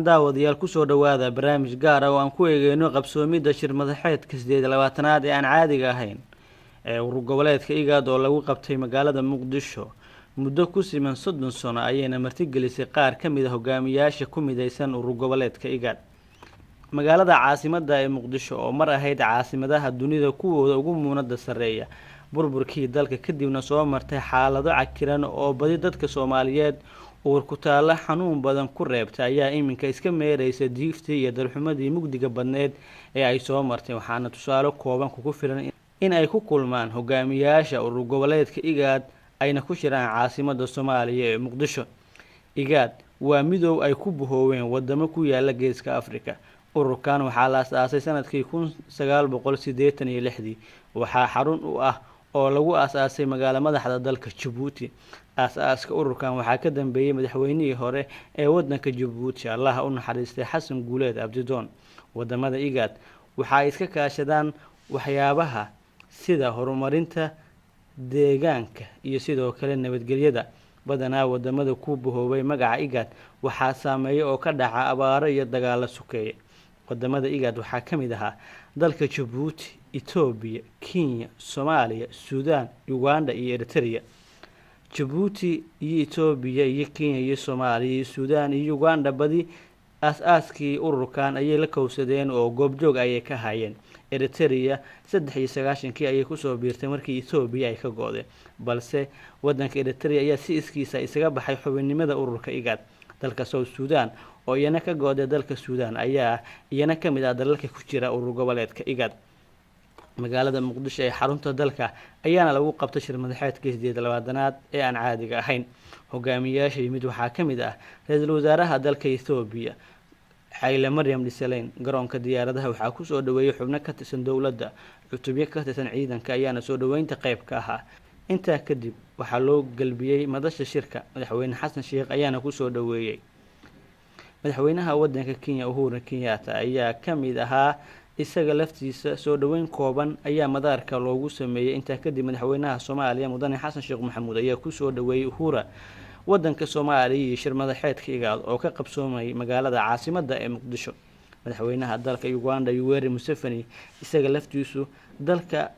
daawadayaal ku soo dhawaada barnaamij gaar ah oo aan ku eegeyno qabsoomidda shir madaxeedka 28aad ee aan caadiga ahayn ee urur goboleedka IGAD oo lagu qabtay magaalada Muqdisho muddo ku siman 30 sano ayayna martigelisay qaar ka mid ah hogaamiyaasha ku midaysan urur goboleedka IGAD. magaalada caasimadda ee Muqdisho oo mar ahayd caasimadaha dunida kuwooda ugu muunada sareeya burburkii dalka kadibna soo martay xaalado cakiran oo badi dadka Soomaaliyeed uur ku taala xanuun badan ku reebtay ayaa iminka iska meeraysa diiftii iyo dalxumadii mugdiga badneed ee ay soo martay, waxaana tusaale kooban ku filan in ay ku kulmaan hogaamiyaasha urur goboleedka IGAD ayna ku shiraan caasimadda Soomaaliya ee Muqdisho. IGAD waa midoow ay ku buhooween wadamo ku yaala Geeska Afrika. ururkan waxaa la aasaasay sanadkii 1986 waxaa xarun u ah oo lagu aasaasay magaalo madaxda dalka Djibouti. aasaaska ururkan waxaa ka dambeeyay madaxweynihii hore ee wadanka Djibouti Allah u naxariistay Xasan Guuleed Abdidoon. wadamada IGAD waxa ay iska kaashadaan waxyaabaha sida horumarinta deegaanka iyo sidoo kale nabadgelyada. badanaa wadamada ku buhoobay magaca IGAD waxaa saameeya oo ka dhaca abaaro iyo dagaalo sukeeye. wadamada IGAD waxaa ka mid ahaa dalka Djibouti, Ethiopia, Kenya, Soomaaliya, Suudaan, Uganda iyo Eritrea. Djibouti iyo Ethiopia iyo Kenya iyo Soomaaliya iyo Suudaan iyo Uganda badi aasaaskii ururkan ayay la kowsadeen oo goobjoog ayay ka hayeen. Eritrea 93kii ayay ku soo biirtay markii Ethiopia ay ka go'day, balse wadanka Eritrea ayaa si iskiisa isaga baxay xubinnimada ururka IGAD. dalka South Sudan oo iyana ka go'day dalka Suudaan ayaa iyana ka mid ah dalalka ku jira urur goboleedka IGAD. magaalada Muqdisho ee xarunta dalka ayaana lagu qabtay shir madaxeedka 28aad ee aan caadiga ahayn. hogaamiyaasha yimid waxaa ka mid ah ra'iisul wasaaraha dalka Ethiopia Haile Mariam Desalegn. garoonka diyaaradaha waxaa ku soo dhaweeyay xubno ka tirsan dawladda, cutubyo ka tirsan ciidanka ayaana soo dhaweynta qayb ka ahaa. intaa kadib waxaa loo galbiyay madasha shirka. madaxweyne Xasan Sheikh ayaana ku soo dhaweeyay. madaxweynaha wadanka Kenya Uhuru Kenyatta ayaa ka mid ahaa isaga laftiisa. soo dhaweyn kooban ayaa madaarka loogu sameeyay. intaa kadib madaxweynaha Soomaaliya Mudane Xasan Sheikh Maxamuud ayaa ku soo dhaweeyay Uhuru wadanka Soomaaliya iyo shir madaxeedka IGAD oo ka qabsoomay magaalada caasimadda ee Muqdisho. madaxweynaha dalka Uganda Yoweri Museveni isaga laftiisu dalka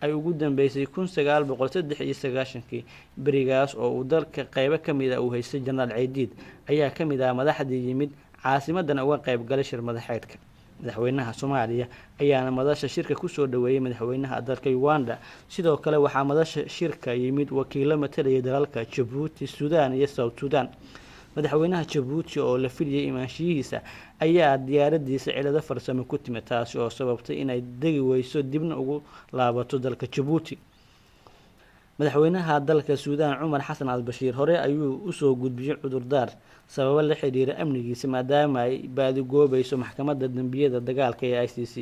ay ugu dambeysay 1993 barigaas oo uu dalka qayb ka mid ah u haystay General Ciidid ayaa ka mid ah madaxdii yimid caasimadan uga qayb galay shir madaxeedka. madaxweynaha Soomaaliya ayaana madasha shirka ku soo dhaweeyay madaxweynaha dalka Uganda. sidoo kale waxaa madasha shirka yimid wakiilo matalaya dalalka Djibouti, Suudaan iyo South Sudan. madaxweynaha Djibouti oo la filayay imaanshihiisa ayaa diyaaradiisa cilado farsamo ku timid, taasi oo sababtay inay degi weyso dibna ugu laabato dalka Djibouti. madaxweynaha dalka Suudaan Umar Xasan al-Bashiir hore ayuu u soo gudbiyay cudurdaar sabab la xiriira amnigiisa maadaama ay baadi goobayso maxkamadda dambiyada dagaalka ee ICC.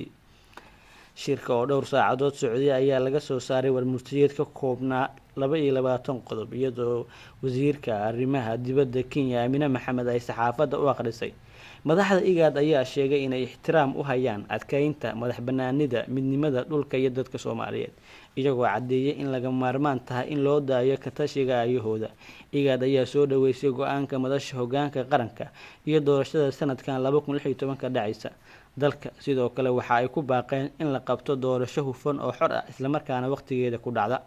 shirka oo dhowr saacadood socday ayaa laga soo saaray warmurtiyeed ka koobnaa 22 qodob iyadoo wasiirka arrimaha dibadda Kenya Amina Maxamed ay saxaafadda u akhrisay. madaxda IGAD ayaa sheegay inay ixtiraam u hayaan adkeynta madaxbannaanida midnimada dhulka iyo dadka Soomaaliyeed, iyagoo cadeeyay in laga maarmaan tahay in loo daayo ka tashiga ayahooda. IGAD ayaa soo dhaweysay go'aanka madasha hoggaanka qaranka iyo doorashada sanadkan 2016 ka dhacaysa dalka. sidoo kale waxa ay ku baaqeen in la qabto doorasho hufan oo xor ah isla markaana waqtigeeda ku dhacda.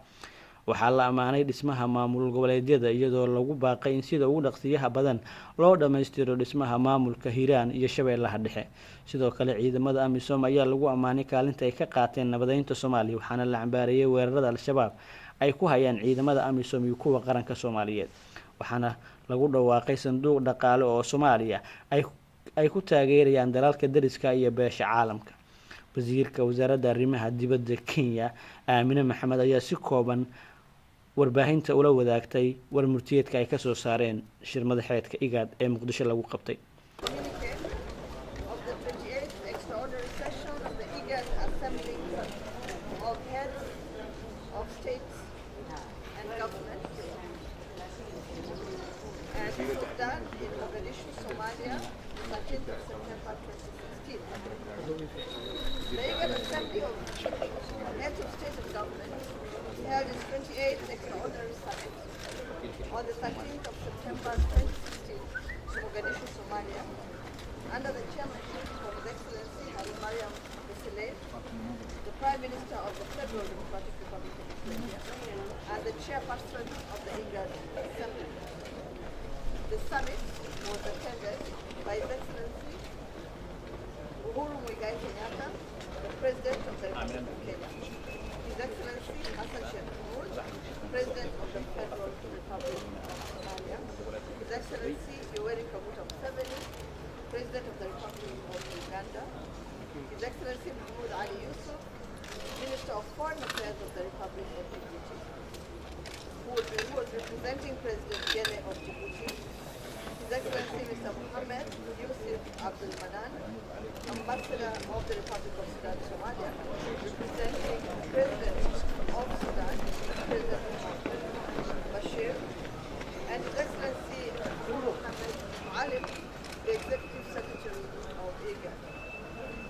waxaa la amaanay dhismaha maamul goboleedyada iyadoo lagu baaqay in sida ugu dhaqsiyaha badan loo dhameystiro dhismaha maamulka Hiiraan iyo Shabeellaha Dhexe. sidoo kale ciidamada AMISOM ayaa lagu amaanay kaalinta ay ka qaateen nabadeynta Soomaaliya, waxaana la cambaarayay weerarada Al-Shabaab ay ku hayaan ciidamada AMISOM iyo kuwa qaranka Soomaaliyeed. waxaana lagu dhawaaqay sanduuq dhaqaale oo Soomaaliya ay ku taageerayaan dalalka dariska iyo beesha caalamka. wasiirka wasaaradda arrimaha dibadda Kenya Amina Maxamed ayaa si kooban warbaahinta ula wadaagtay warmurtiyeedka ay ka soo saareen shir madaxeedka IGAD ee Muqdisho lagu qabtay. The IGAD Assembly of Heads of State and Government held its 28th extraordinary summit on the 13th of September 2016 in Mogadishu, Somalia, under the chairmanship of His Excellency Harun Mariam Desalegn, the Prime Minister of the Federal Democratic Republic of Ethiopia, and the chairperson of the IGAD Assembly. The summit was attended by His Excellency Uhuru Muigai Kenyatta, the President of the Republic of Kenya, His Excellency Hassan Sheikh Mohamud, President of the Federal Republic of Somalia, His Excellency Yoweri Kaguta Museveni, President of the Republic of Uganda, His Excellency Mahmoud Ali Yusuf, Minister of Foreign Affairs of the Republic of Djibouti, who was representing President Gene of Djibouti, His Excellency Mr. Mohammed Yusuf Abdul Manan, Ambassador of the Republic of Sudan, Somalia, representing President of Sudan, President Bashir, and His Excellency Mohammed Mualim, the Executive Secretary of IGAD.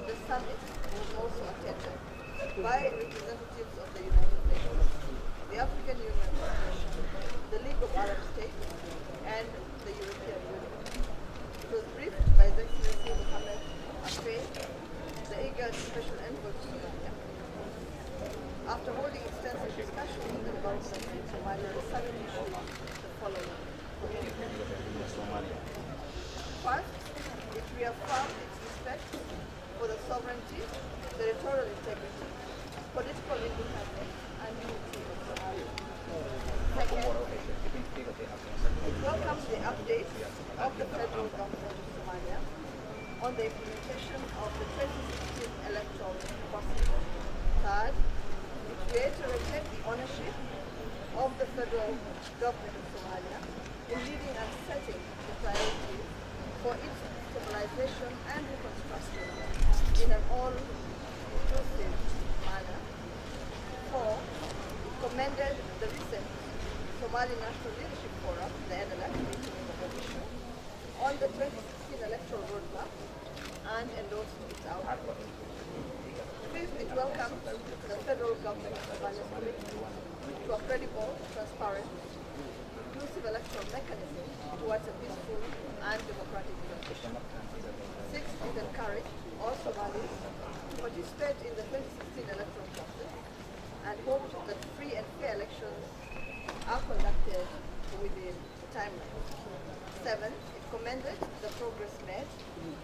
The summit was also attended by representatives of the United Nations, the African Union, the League of Arab States, and the European Union. It was briefed by His Excellency Mohammed Afey, the IGAD Special Envoy to Somalia. After holding extensive discussions on the development in Somalia, the summit issued the following communique. First, it reaffirmed its respect for the sovereignty, territorial integrity, political independence, and unity of Somalia. Second, it welcomes the updates of the federal government of Somalia on the implementation of the 2016 electoral process. Third, it reiterated the ownership of the federal government of Somalia in leading and setting the priorities for its stabilization and reconstruction in an all-inclusive manner. Four, it commended the recent Somali National Leadership Forum, the NLF, meeting in Mogadishu, on the 2016 electoral roadmap and endorsed its outcome. Fifth, it welcomes the federal government of Somalia's commitment to a credible, transparent, inclusive electoral mechanism towards a peaceful and democratic transition. Sixth, it encouraged all Somalis to participate in the 2016 electoral process and hoped that free and fair elections are conducted within timeline. Seventh, it commended the progress made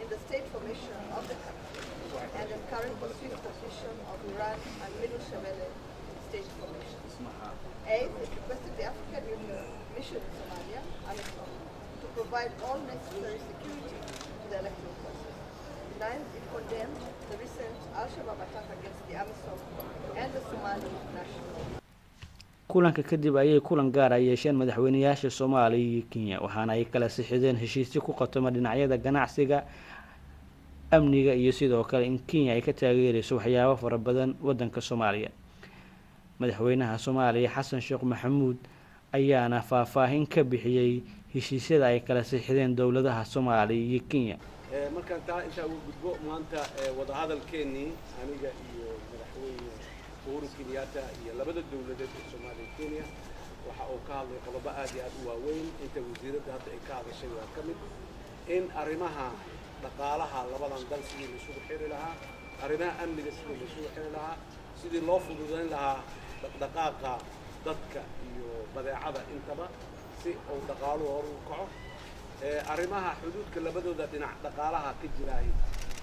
in the state formation of the country and encouraged the swift completion of Iran and Middle Shabelle state formation. Eighth, it requested the African Union mission in Somalia, AMISOM, to provide all necessary security to the electoral process. Ninth, it condemned the recent Al-Shabaab attack against the AMISOM and the Somali National. kulanka kadib ayay kulan gaar ah yeesheen madaxweynayaasha Soomaaliya iyo Kenya waxaana ay kala sixideen heshiisyo ku qotoma dhinacyada ganacsiga, amniga iyo sidoo kale in Kenya ay ka taageerayso waxyaabo fara badan wadanka Soomaaliya. Madaxweynaha Soomaaliya Xasan Sheikh Maxamuud ayaana faahfaahin ka bixiyay heshiisyada ay kala sixideen dowladaha Soomaaliya iyo Kenya. markaan taa inta uu gudbo maanta wada hadalkeennii aniga iyo madaxweyne Uhuru Kenyatta iyo labada dowladeed ee Soomaaliya iyo Kenya waxa uu ka hadlay qodobo aad iyo aad u waaweyn inta wasiiradda hadda ay ka hadashay waa ka mid in arrimaha dhaqaalaha labadan dal sidii la isugu xiri lahaa, arrimaha amniga sidii la isugu xiri lahaa, sidii loo fududeyn lahaa dhaqdhaqaaqa dadka iyo badeecada intaba si uu dhaqaaluhu hor u kaco. arrimaha xuduudka labadooda dhinac dhaqaalaha ka jiraay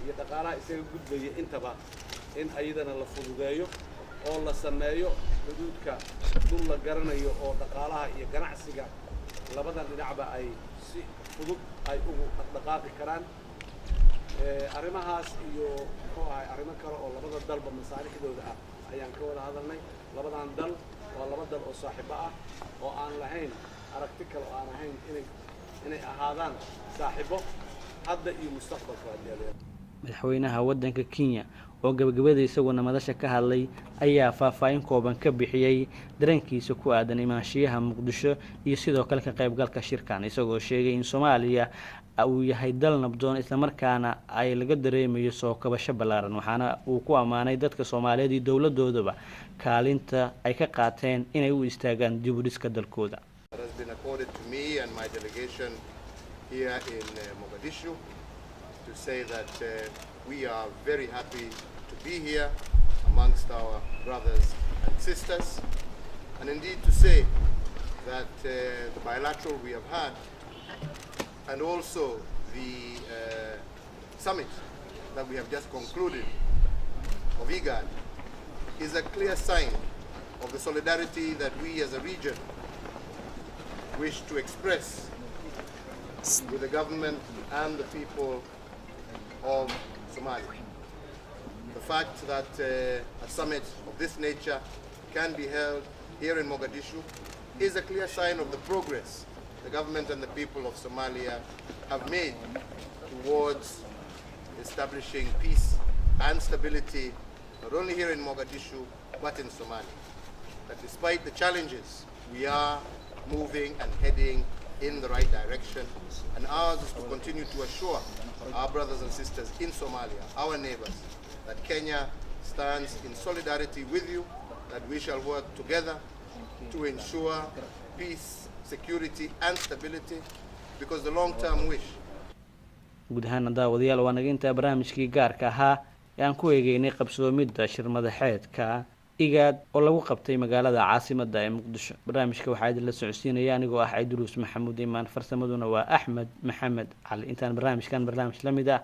iyo dhaqaalaha isaga gudbaya intaba in ayadana la fududeeyo oo la sameeyo xuduudka dul la garanayo oo dhaqaalaha iyo ganacsiga labadan dhinacba ay si fudud ay ugu dhaqaaqi karaan. arrimahaas iyo muxuu ahay arrimo kale oo labada dalba masaalixdooda ah ayaan ka wada hadalnay. labadan dal waa laba dal oo saaxiibo ah oo aan lahayn aragti kale oo aan ahayn inay ahaadaan saaxiibo hadda iyo mustaqbalka hadii. Madaxweynaha wadanka Kenya oo gabagabada isaguna madasha ka hadlay ayaa faahfaahin kooban ka bixiyay dareenkiisa ku aadan imaanshiyaha Muqdisho iyo sidoo kale ka qaybgalka shirkan isagoo sheegay in Soomaaliya uu yahay dal nabdoon isla markaana ay laga dareemayo soo kabasho balaaran waxaana uu ku amaanay dadka Soomaaliyeed iyo dawladoodaba kaalinta ay ka qaateen inay u istaagaan dib u dhiska dalkooda. Has been accorded to me and my delegation here in Mogadishu to to say that we are very happy to be here amongst our brothers and sisters, and indeed to say that the bilateral we have had and also the summit that we have just concluded of IGAD is a clear sign of the solidarity that we as a region wish to express with the government and the people of Somalia. The fact that a summit of this nature can be held here in Mogadishu is a clear sign of the progress the government and the people of Somalia have made towards establishing peace and stability, not only here in Mogadishu, but in Somalia. That despite the challenges, we are moving and heading in the right direction, and ours is to continue to assure our brothers and sisters in Somalia, our neighbors, that Kenya stands in solidarity with you, that we shall work together to ensure peace, security and stability, because the long-term wish. guud ahaan daawadayaal waa naga intaa barnaamijkii gaarka ahaa ee aan ku eegeynay qabsoomidda shir madaxeedka IGAD oo lagu qabtay magaalada caasimadda ee Muqdisho. barnaamijka waxaa idin la socodsiinaya anigoo ah Idris Maxamuud Imaan, farsamaduna waa Axmed Maxamed Cali. intaan barnaamij la mid ah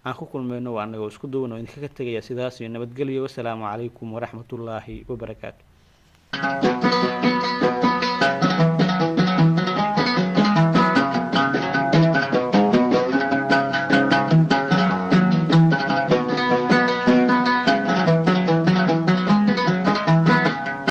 aan ku kulmayno waa anagoo isku duwan oo idinkaga tagaya sidaas iyo nabadgelyo. Wassalaamu calaykum waraxmatullaahi wabarakaatuh.